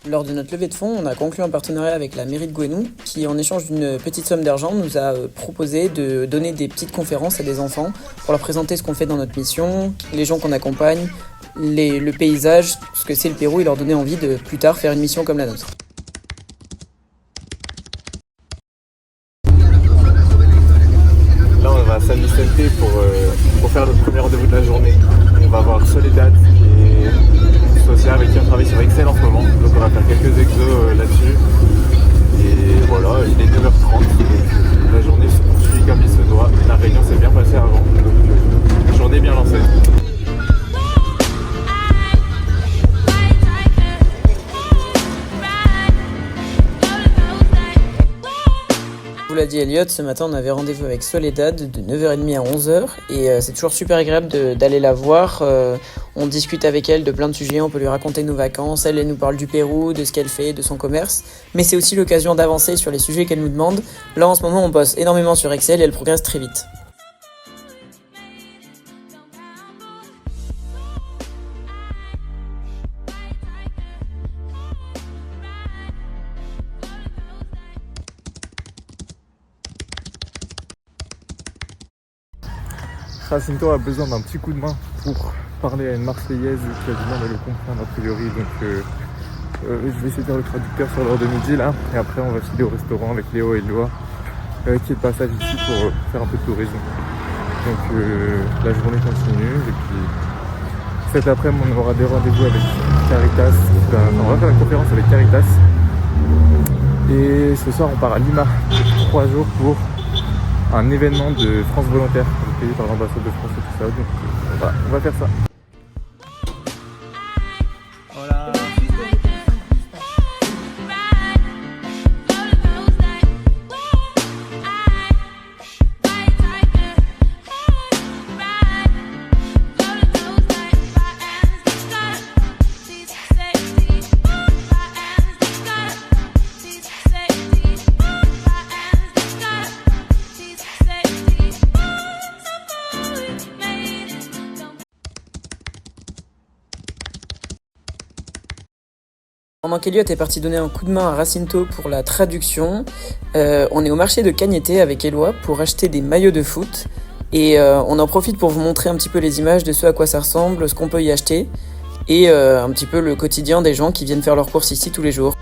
Lors de notre levée de fonds, on a conclu un partenariat avec la mairie de Gouesnou qui, en échange d'une petite somme d'argent, nous a proposé de donner des petites conférences à des enfants pour leur présenter ce qu'on fait dans notre mission, les gens qu'on accompagne, le paysage, ce que c'est le Pérou et leur donner envie de plus tard faire une mission comme la nôtre. Là, on va à San Vicente pour faire notre premier rendez-vous de la journée. On va voir Soledad, qui est sociale avec qui on travaille sur Excel en ce moment. Donc on va faire quelques exos là-dessus. Et voilà, il est 9h30. Donc la journée se poursuit comme il se doit. La réunion s'est bien passée avant. Donc journée bien lancée. Vous l'a dit Elliot, ce matin on avait rendez-vous avec Soledad de 9h30 à 11h et c'est toujours super agréable d'aller la voir. On discute avec elle de plein de sujets, on peut lui raconter nos vacances, elle nous parle du Pérou, de ce qu'elle fait, de son commerce. Mais c'est aussi l'occasion d'avancer sur les sujets qu'elle nous demande. Là en ce moment on bosse énormément sur Excel et elle progresse très vite. Jacinto a besoin d'un petit coup de main pour parler à une Marseillaise qui a du mal à le comprendre a priori. Donc je vais essayer de faire le traducteur sur l'heure de midi là. Et après on va filer au restaurant avec Léo et Loa qui est de passage ici pour faire un peu de tourisme. Donc la journée continue et puis cet après-midi on aura des rendez-vous avec Caritas. On va faire une conférence avec Caritas. Et ce soir on part à Lima pour 3 jours pour un événement de France Volontaire payé par l'ambassade de France et tout ça. Donc on va faire ça. Voilà. Pendant qu'Elliot est parti donner un coup de main à Jacinto pour la traduction, on est au marché de Cañete avec Eloi pour acheter des maillots de foot. Et on en profite pour vous montrer un petit peu les images de ce à quoi ça ressemble, ce qu'on peut y acheter, et un petit peu le quotidien des gens qui viennent faire leurs courses ici tous les jours.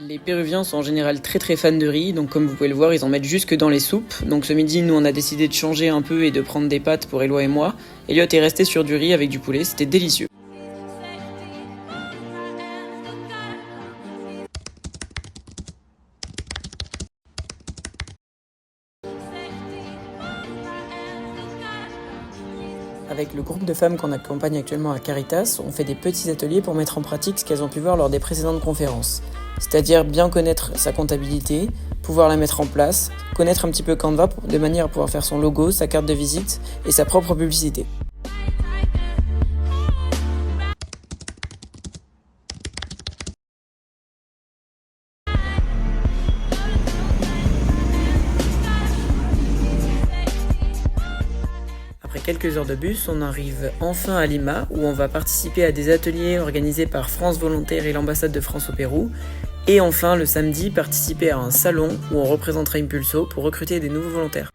Les Péruviens sont en général très fans de riz, donc comme vous pouvez le voir, ils en mettent jusque dans les soupes. Donc ce midi, nous on a décidé de changer un peu et de prendre des pâtes pour Eloi et moi. Elliot est resté sur du riz avec du poulet, c'était délicieux. Avec le groupe de femmes qu'on accompagne actuellement à Caritas, on fait des petits ateliers pour mettre en pratique ce qu'elles ont pu voir lors des précédentes conférences. C'est-à-dire bien connaître sa comptabilité, pouvoir la mettre en place, connaître un petit peu Canva de manière à pouvoir faire son logo, sa carte de visite et sa propre publicité. Après quelques heures de bus, on arrive enfin à Lima où on va participer à des ateliers organisés par France Volontaire et l'ambassade de France au Pérou. Et enfin, le samedi, participer à un salon où on représentera Impulso pour recruter des nouveaux volontaires.